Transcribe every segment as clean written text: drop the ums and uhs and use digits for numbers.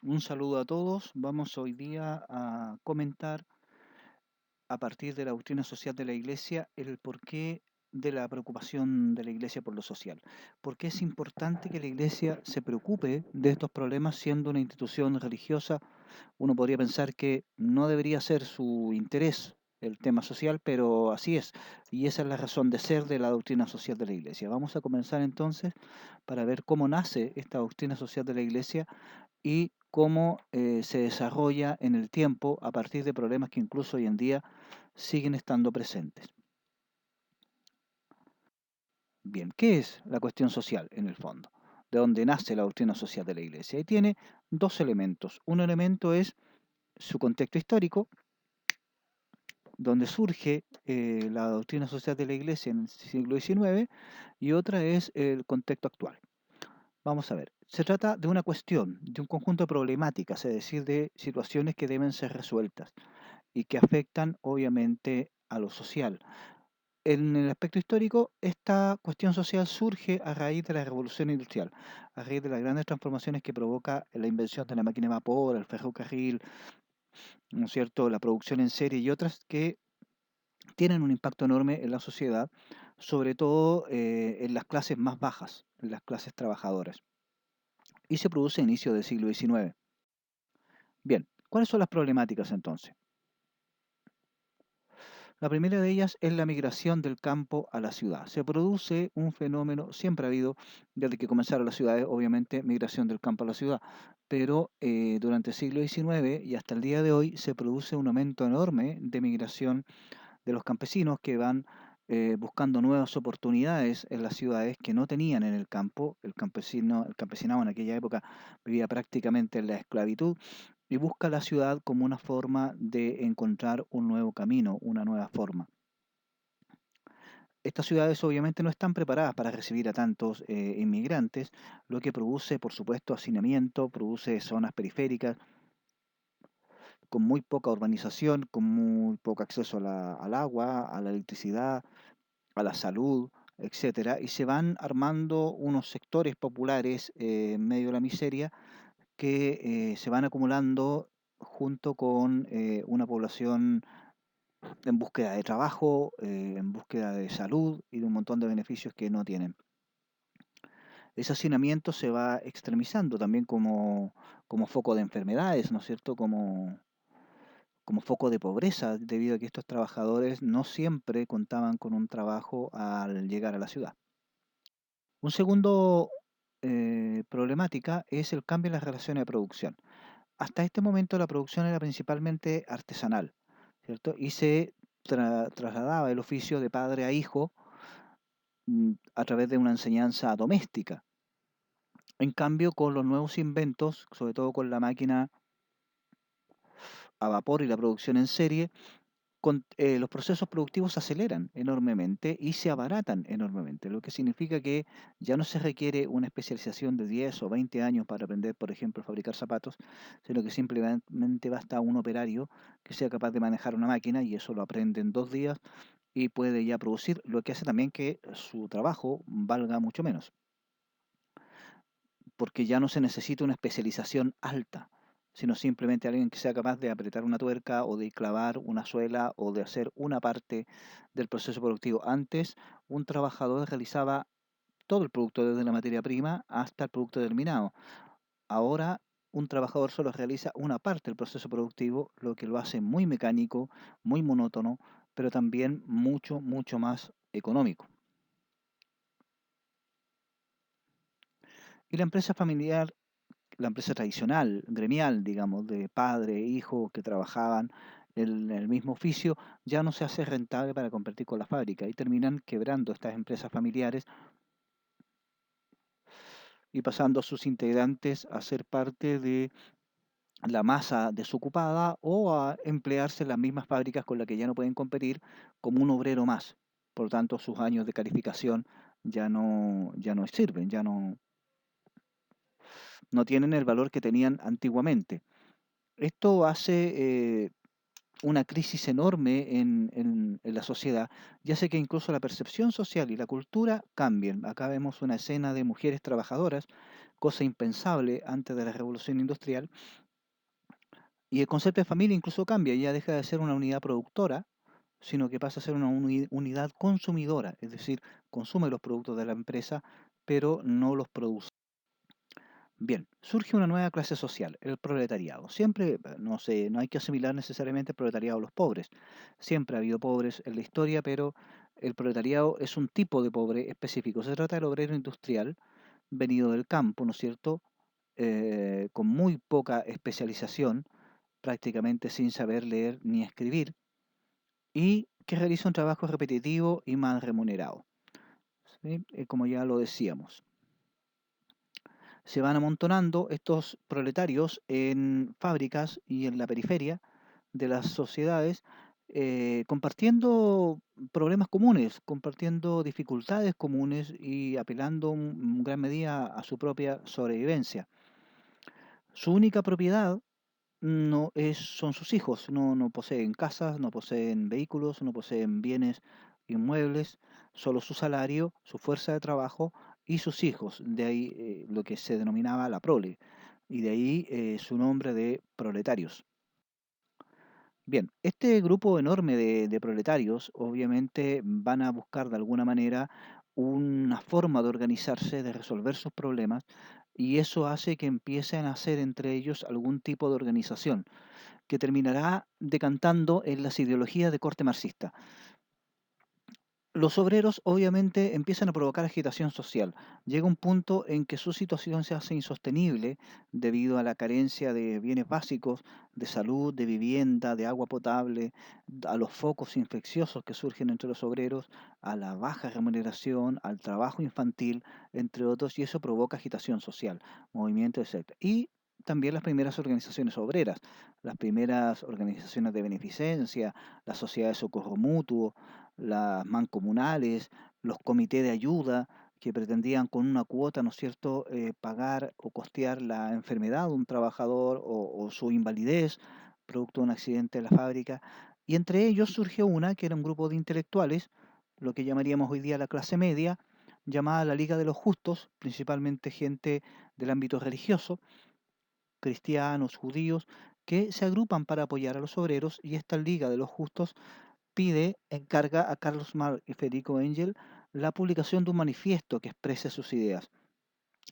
Un saludo a todos. Vamos hoy día a comentar a partir de la doctrina social de la Iglesia el porqué de la preocupación de la Iglesia por lo social. ¿Por qué es importante que la Iglesia se preocupe de estos problemas siendo una institución religiosa? Uno podría pensar que no debería ser su interés el tema social, pero así es. Y esa es la razón de ser de la doctrina social de la Iglesia. Vamos a comenzar entonces para ver cómo nace esta doctrina social de la Iglesia y cómo se desarrolla en el tiempo a partir de problemas que incluso hoy en día siguen estando presentes. Bien, ¿qué es la cuestión social en el fondo? De dónde nace la doctrina social de la Iglesia. Y tiene dos elementos. Un elemento es su contexto histórico, donde surge la doctrina social de la Iglesia en el siglo XIX, y otra es el contexto actual. Vamos a ver, se trata de una cuestión, de un conjunto de problemáticas, es decir, de situaciones que deben ser resueltas y que afectan obviamente a lo social. En el aspecto histórico, esta cuestión social surge a raíz de la revolución industrial, a raíz de las grandes transformaciones que provoca la invención de la máquina de vapor, el ferrocarril, ¿no es cierto?, la producción en serie y otras que tienen un impacto enorme en la sociedad, sobre todo en las clases más bajas, en las clases trabajadoras, y se produce a inicios del siglo XIX. Bien, ¿cuáles son las problemáticas entonces? La primera de ellas es la migración del campo a la ciudad. Se produce un fenómeno, siempre ha habido, desde que comenzaron las ciudades, obviamente, migración del campo a la ciudad, pero durante el siglo XIX y hasta el día de hoy se produce un aumento enorme de migración de los campesinos que van buscando nuevas oportunidades en las ciudades que no tenían en el campo. El campesinado en aquella época vivía prácticamente en la esclavitud y busca la ciudad como una forma de encontrar un nuevo camino, una nueva forma. Estas ciudades obviamente no están preparadas para recibir a tantos inmigrantes, lo que produce, por supuesto, hacinamiento, produce zonas periféricas con muy poca urbanización, con muy poco acceso al agua, a la electricidad, a la salud, etcétera, y se van armando unos sectores populares en medio de la miseria que se van acumulando junto con una población en búsqueda de trabajo, en búsqueda de salud y de un montón de beneficios que no tienen. Ese hacinamiento se va extremizando también como foco de enfermedades, ¿no es cierto? Como foco de pobreza, debido a que estos trabajadores no siempre contaban con un trabajo al llegar a la ciudad. Un segundo problemática es el cambio en las relaciones de producción. Hasta este momento la producción era principalmente artesanal, ¿cierto? Y se trasladaba el oficio de padre a hijo a través de una enseñanza doméstica. En cambio, con los nuevos inventos, sobre todo con la máquina a vapor y la producción en serie, los procesos productivos se aceleran enormemente y se abaratan enormemente, lo que significa que ya no se requiere una especialización de 10 o 20 años para aprender, por ejemplo, a fabricar zapatos, sino que simplemente basta un operario que sea capaz de manejar una máquina y eso lo aprende en 2 días y puede ya producir, lo que hace también que su trabajo valga mucho menos, porque ya no se necesita una especialización alta, sino simplemente alguien que sea capaz de apretar una tuerca o de clavar una suela o de hacer una parte del proceso productivo. Antes, un trabajador realizaba todo el producto desde la materia prima hasta el producto terminado. Ahora, un trabajador solo realiza una parte del proceso productivo, lo que lo hace muy mecánico, muy monótono, pero también mucho, mucho más económico. Y la empresa familiar, la empresa tradicional, gremial, digamos, de padre e hijo que trabajaban en el mismo oficio, ya no se hace rentable para competir con la fábrica y terminan quebrando estas empresas familiares y pasando a sus integrantes a ser parte de la masa desocupada o a emplearse en las mismas fábricas con las que ya no pueden competir como un obrero más. Por lo tanto, sus años de calificación ya no sirven, ya no tienen el valor que tenían antiguamente. Esto hace una crisis enorme en la sociedad y hace que incluso la percepción social y la cultura cambien. Acá vemos una escena de mujeres trabajadoras cosa impensable antes de la revolución industrial. Y el concepto de familia incluso cambia, ya deja de ser una unidad productora, sino que pasa a ser una unidad consumidora, es decir, consume los productos de la empresa, pero no los produce. Bien, surge una nueva clase social, el proletariado. Siempre, no sé, no hay que asimilar necesariamente el proletariado a los pobres. Siempre ha habido pobres en la historia, pero el proletariado es un tipo de pobre específico. Se trata del obrero industrial venido del campo, ¿no es cierto? Con muy poca especialización, prácticamente sin saber leer ni escribir, y que realiza un trabajo repetitivo y mal remunerado, ¿sí? Como ya lo decíamos. Se van amontonando estos proletarios en fábricas y en la periferia de las sociedades, compartiendo problemas comunes, compartiendo dificultades comunes y apelando en gran medida a su propia sobrevivencia. Su única propiedad son sus hijos, no poseen casas, no poseen vehículos, no poseen bienes inmuebles, solo su salario, su fuerza de trabajo y sus hijos, de ahí lo que se denominaba la prole, y de ahí su nombre de proletarios. Bien, este grupo enorme de proletarios obviamente van a buscar de alguna manera una forma de organizarse, de resolver sus problemas, y eso hace que empiecen a hacer entre ellos algún tipo de organización que terminará decantando en las ideologías de corte marxista. Los obreros obviamente empiezan a provocar agitación social. Llega un punto en que su situación se hace insostenible debido a la carencia de bienes básicos, de salud, de vivienda, de agua potable, a los focos infecciosos que surgen entre los obreros, a la baja remuneración, al trabajo infantil, entre otros, y eso provoca agitación social, movimiento, etc. Y también las primeras organizaciones obreras, las primeras organizaciones de beneficencia, las sociedades de socorro mutuo, las mancomunales, los comités de ayuda que pretendían con una cuota, ¿no es cierto?, pagar o costear la enfermedad de un trabajador o su invalidez producto de un accidente en la fábrica. Y entre ellos surgió una que era un grupo de intelectuales, lo que llamaríamos hoy día la clase media, llamada la Liga de los Justos, principalmente gente del ámbito religioso, cristianos, judíos, que se agrupan para apoyar a los obreros, y esta Liga de los Justos encarga a Carlos Marx y Federico Engel la publicación de un manifiesto que exprese sus ideas.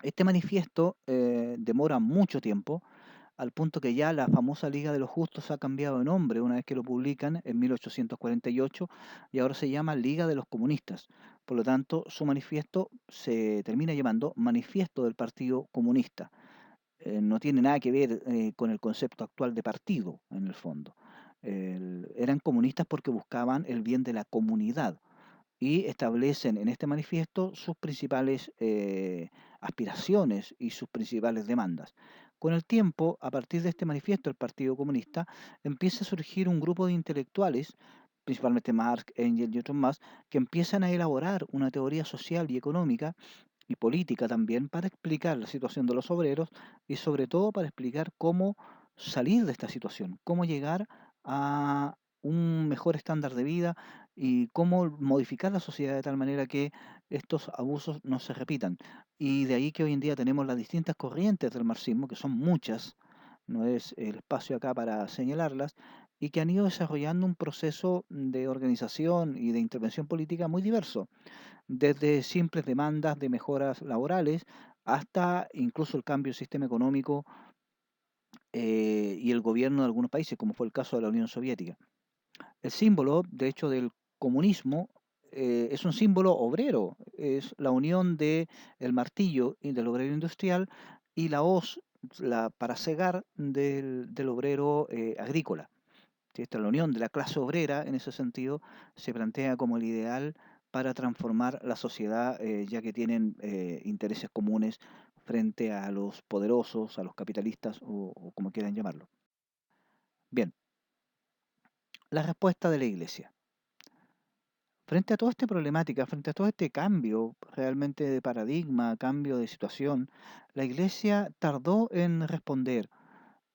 Este manifiesto demora mucho tiempo, al punto que ya la famosa Liga de los Justos ha cambiado de nombre una vez que lo publican en 1848 y ahora se llama Liga de los Comunistas. Por lo tanto, su manifiesto se termina llamando Manifiesto del Partido Comunista. No tiene nada que ver con el concepto actual de partido, en el fondo. Eran comunistas porque buscaban el bien de la comunidad y establecen en este manifiesto sus principales aspiraciones y sus principales demandas. Con el tiempo, a partir de este manifiesto, el Partido Comunista empieza a surgir un grupo de intelectuales, principalmente Marx, Engels y otros más, que empiezan a elaborar una teoría social y económica y política también para explicar la situación de los obreros y sobre todo para explicar cómo salir de esta situación, cómo llegar a un mejor estándar de vida y cómo modificar la sociedad de tal manera que estos abusos no se repitan. Y de ahí que hoy en día tenemos las distintas corrientes del marxismo, que son muchas, no es el espacio acá para señalarlas, y que han ido desarrollando un proceso de organización y de intervención política muy diverso, desde simples demandas de mejoras laborales hasta incluso el cambio del sistema económico y el gobierno de algunos países, como fue el caso de la Unión Soviética. El símbolo, de hecho, del comunismo es un símbolo obrero, es la unión de el martillo y del obrero industrial y la hoz para cegar del obrero agrícola. ¿Sí? Esta la unión de la clase obrera, en ese sentido, se plantea como el ideal para transformar la sociedad, ya que tienen intereses comunes frente a los poderosos, a los capitalistas o como quieran llamarlo. Bien, la respuesta de la Iglesia. Frente a toda esta problemática, frente a todo este cambio realmente de paradigma, cambio de situación, la Iglesia tardó en responder,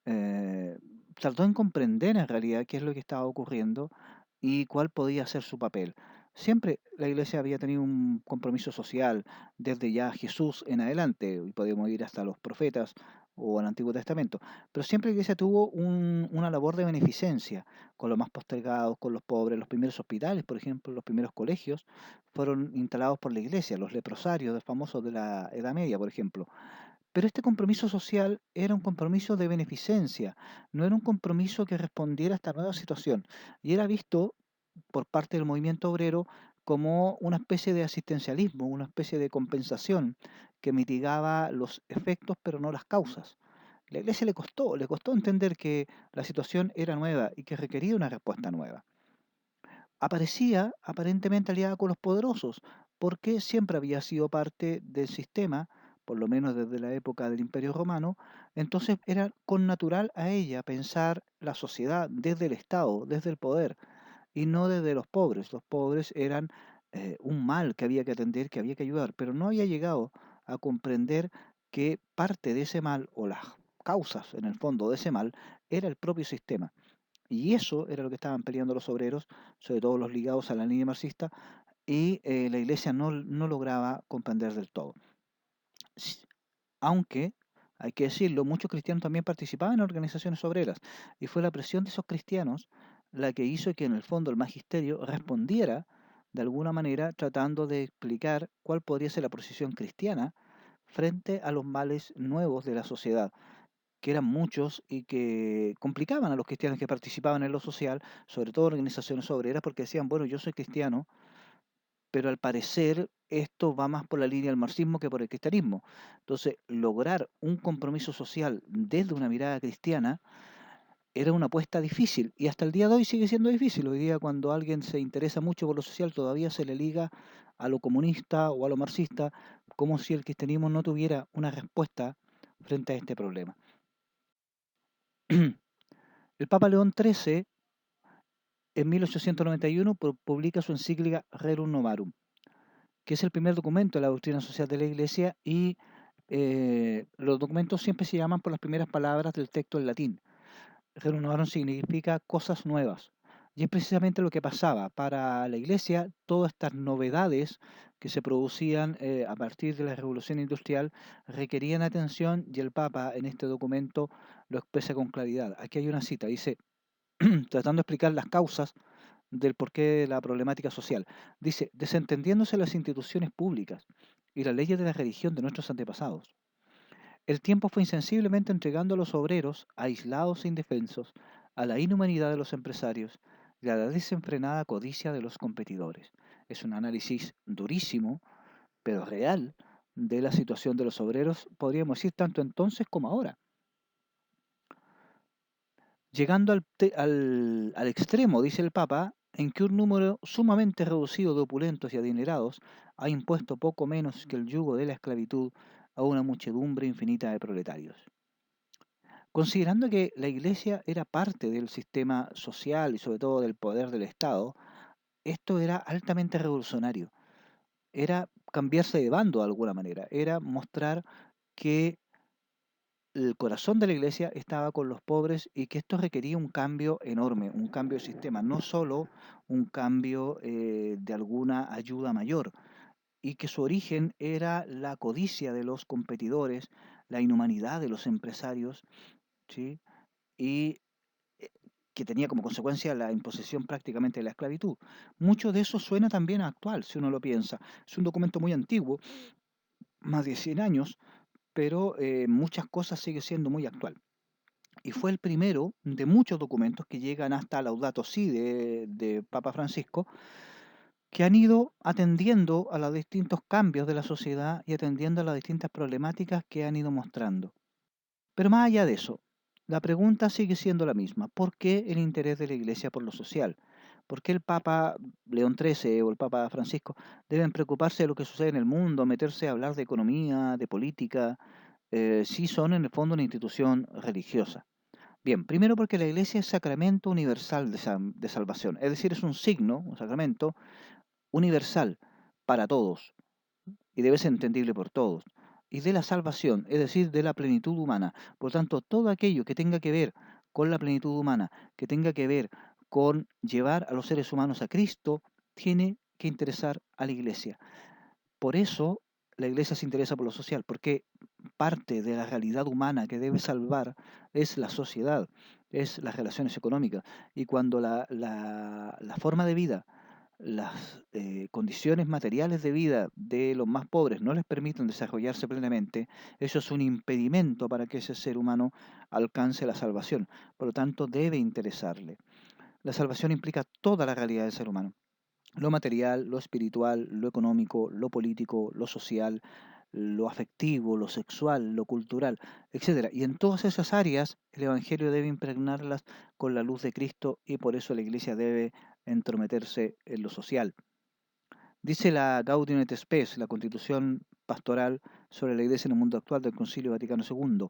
eh, tardó en comprender en realidad qué es lo que estaba ocurriendo y cuál podía ser su papel. Siempre la Iglesia había tenido un compromiso social desde ya Jesús en adelante, y podemos ir hasta los profetas o al Antiguo Testamento, pero siempre la Iglesia tuvo una labor de beneficencia con los más postergados, con los pobres. Los primeros hospitales, por ejemplo, los primeros colegios fueron instalados por la Iglesia, los leprosarios famosos de la Edad Media, por ejemplo. Pero este compromiso social era un compromiso de beneficencia, no era un compromiso que respondiera a esta nueva situación, y era visto por parte del movimiento obrero como una especie de asistencialismo, una especie de compensación que mitigaba los efectos pero no las causas. La Iglesia le costó entender que la situación era nueva y que requería una respuesta nueva. Aparecía aparentemente aliada con los poderosos, porque siempre había sido parte del sistema, por lo menos desde la época del Imperio Romano. Entonces era connatural a ella pensar la sociedad desde el Estado, desde el poder, y no desde los pobres. Los pobres eran un mal que había que atender, que había que ayudar, pero no había llegado a comprender que parte de ese mal, o las causas en el fondo de ese mal, era el propio sistema. Y eso era lo que estaban peleando los obreros, sobre todo los ligados a la línea marxista, y la Iglesia no lograba comprender del todo. S- Aunque, hay que decirlo, muchos cristianos también participaban en organizaciones obreras, y fue la presión de esos cristianos la que hizo que en el fondo el magisterio respondiera de alguna manera tratando de explicar cuál podría ser la posición cristiana frente a los males nuevos de la sociedad, que eran muchos y que complicaban a los cristianos que participaban en lo social, sobre todo organizaciones obreras, porque decían, bueno, yo soy cristiano, pero al parecer esto va más por la línea del marxismo que por el cristianismo. Entonces, lograr un compromiso social desde una mirada cristiana era una apuesta difícil, y hasta el día de hoy sigue siendo difícil. Hoy día, cuando alguien se interesa mucho por lo social, todavía se le liga a lo comunista o a lo marxista, como si el cristianismo no tuviera una respuesta frente a este problema. El Papa León XIII en 1891 publica su encíclica Rerum Novarum, que es el primer documento de la doctrina social de la Iglesia, y los documentos siempre se llaman por las primeras palabras del texto en latín. Rerum Novarum significa cosas nuevas. Y es precisamente lo que pasaba para la Iglesia. Todas estas novedades que se producían a partir de la Revolución Industrial requerían atención, y el Papa en este documento lo expresa con claridad. Aquí hay una cita, dice, tratando de explicar las causas del porqué de la problemática social. Dice, desentendiéndose las instituciones públicas y las leyes de la religión de nuestros antepasados, el tiempo fue insensiblemente entregando a los obreros, aislados e indefensos, a la inhumanidad de los empresarios y a la desenfrenada codicia de los competidores. Es un análisis durísimo, pero real, de la situación de los obreros, podríamos decir, tanto entonces como ahora, llegando al extremo, dice el Papa, en que un número sumamente reducido de opulentos y adinerados ha impuesto poco menos que el yugo de la esclavitud a una muchedumbre infinita de proletarios. Considerando que la Iglesia era parte del sistema social y sobre todo del poder del Estado, esto era altamente revolucionario. Era cambiarse de bando de alguna manera, era mostrar que el corazón de la Iglesia estaba con los pobres y que esto requería un cambio enorme, un cambio de sistema, no solo un cambio de alguna ayuda mayor, y que su origen era la codicia de los competidores, la inhumanidad de los empresarios, ¿sí? Y eh, que tenía como consecuencia la imposición prácticamente de la esclavitud. Mucho de eso suena también actual, si uno lo piensa. Es un documento muy antiguo, más de 100 años, pero muchas cosas sigue siendo muy actual. Y fue el primero de muchos documentos que llegan hasta Laudato Si de Papa Francisco, que han ido atendiendo a los distintos cambios de la sociedad y atendiendo a las distintas problemáticas que han ido mostrando. Pero más allá de eso, la pregunta sigue siendo la misma. ¿Por qué el interés de la Iglesia por lo social? ¿Por qué el Papa León XIII o el Papa Francisco deben preocuparse de lo que sucede en el mundo, meterse a hablar de economía, de política, si son en el fondo una institución religiosa? Bien, primero porque la Iglesia es sacramento universal de salvación, es decir, es un signo, un sacramento universal para todos y debe ser entendible por todos, y de la salvación, es decir, de la plenitud humana. Por tanto, todo aquello que tenga que ver con la plenitud humana, que tenga que ver con llevar a los seres humanos a Cristo, tiene que interesar a la iglesia. Por eso la iglesia se interesa por lo social, porque parte de la realidad humana que debe salvar es la sociedad, es las relaciones económicas. Y cuando la forma de vida, las condiciones materiales de vida de los más pobres no les permiten desarrollarse plenamente, eso es un impedimento para que ese ser humano alcance la salvación. Por lo tanto, debe interesarle. La salvación implica toda la realidad del ser humano. Lo material, lo espiritual, lo económico, lo político, lo social, lo afectivo, lo sexual, lo cultural, etcétera. Y en todas esas áreas el Evangelio debe impregnarlas con la luz de Cristo y por eso la Iglesia debe entrometerse en lo social. Dice la Gaudium et Spes, la Constitución pastoral sobre la Iglesia en el mundo actual del Concilio Vaticano II.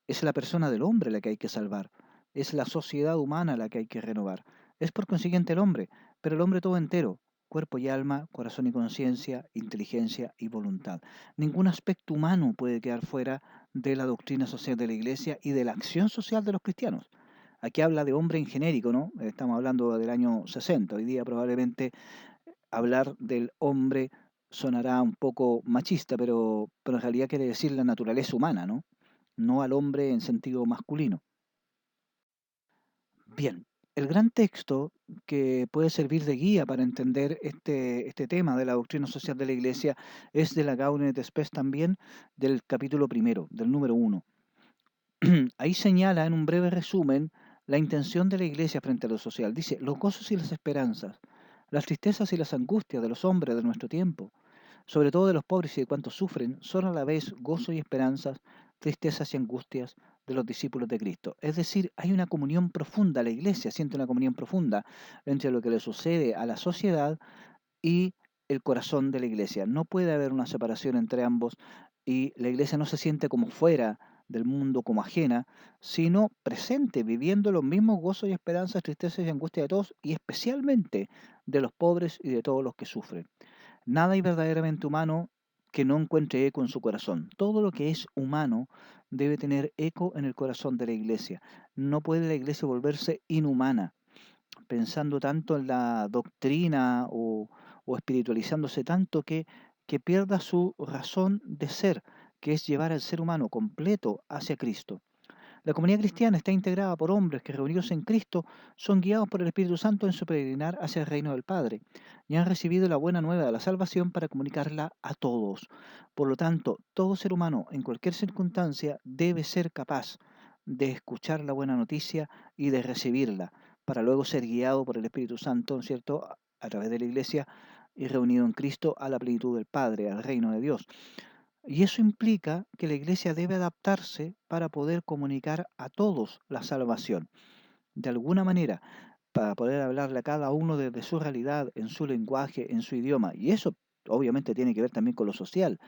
Es la persona del hombre la que hay que salvar, es la sociedad humana la que hay que renovar. Es por consiguiente el hombre, pero el hombre todo entero, cuerpo y alma, corazón y conciencia, inteligencia y voluntad. Ningún aspecto humano puede quedar fuera de la doctrina social de la Iglesia y de la acción social de los cristianos. Aquí habla de hombre en genérico, ¿no? Estamos hablando del año 60. Hoy día probablemente hablar del hombre sonará un poco machista, pero en realidad quiere decir la naturaleza humana, ¿no? No al hombre en sentido masculino. Bien, el gran texto que puede servir de guía para entender este tema de la doctrina social de la Iglesia es de la Gaudium et Spes también, del capítulo primero, del número uno. Ahí señala en un breve resumen la intención de la Iglesia frente a lo social. Dice, los gozos y las esperanzas, las tristezas y las angustias de los hombres de nuestro tiempo, sobre todo de los pobres y de cuantos sufren, son a la vez gozo y esperanzas, tristezas y angustias de los discípulos de Cristo. Es decir, hay una comunión profunda, la Iglesia siente una comunión profunda entre lo que le sucede a la sociedad y el corazón de la Iglesia. No puede haber una separación entre ambos y la Iglesia no se siente como fuera del mundo, como ajena, sino presente, viviendo los mismos gozos y esperanzas, tristezas y angustias de todos y especialmente de los pobres y de todos los que sufren. Nada hay verdaderamente humano que no encuentre eco en su corazón. Todo lo que es humano debe tener eco en el corazón de la Iglesia. No puede la Iglesia volverse inhumana, pensando tanto en la doctrina o espiritualizándose tanto que pierda su razón de ser, que es llevar al ser humano completo hacia Cristo. La comunidad cristiana está integrada por hombres que, reunidos en Cristo, son guiados por el Espíritu Santo en su peregrinar hacia el reino del Padre y han recibido la buena nueva de la salvación para comunicarla a todos. Por lo tanto, todo ser humano, en cualquier circunstancia, debe ser capaz de escuchar la buena noticia y de recibirla, para luego ser guiado por el Espíritu Santo, ¿cierto?, a través de la Iglesia y reunido en Cristo a la plenitud del Padre, al reino de Dios. Y eso implica que la iglesia debe adaptarse para poder comunicar a todos la salvación. De alguna manera, para poder hablarle a cada uno desde su realidad, en su lenguaje, en su idioma. Y eso obviamente tiene que ver también con lo social.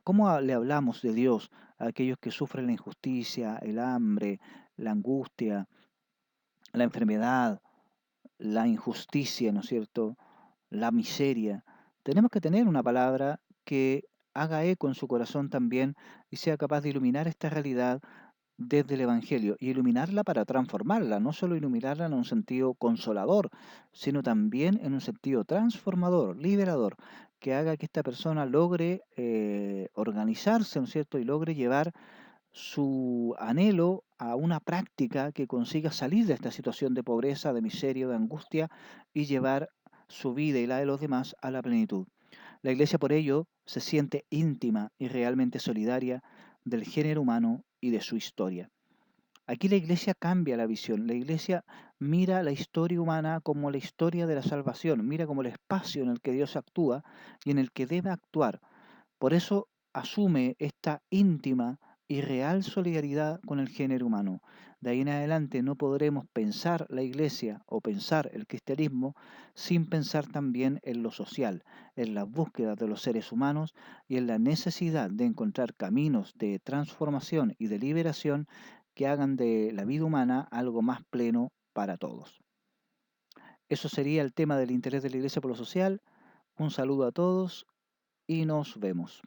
¿Cómo le hablamos de Dios a aquellos que sufren la injusticia, el hambre, la angustia, la enfermedad, la injusticia, ¿no es cierto? La miseria? Tenemos que tener una palabra que haga eco en su corazón también y sea capaz de iluminar esta realidad desde el Evangelio y iluminarla para transformarla, no solo iluminarla en un sentido consolador, sino también en un sentido transformador, liberador, que haga que esta persona logre organizarse, ¿no es cierto?, y logre llevar su anhelo a una práctica que consiga salir de esta situación de pobreza, de miseria, de angustia y llevar su vida y la de los demás a la plenitud. La Iglesia por ello se siente íntima y realmente solidaria del género humano y de su historia. Aquí la Iglesia cambia la visión. La Iglesia mira la historia humana como la historia de la salvación, mira como el espacio en el que Dios actúa y en el que debe actuar. Por eso asume esta íntima y real solidaridad con el género humano. De ahí en adelante no podremos pensar la Iglesia o pensar el cristianismo sin pensar también en lo social, en la búsqueda de los seres humanos y en la necesidad de encontrar caminos de transformación y de liberación que hagan de la vida humana algo más pleno para todos. Eso sería el tema del interés de la Iglesia por lo social. Un saludo a todos y nos vemos.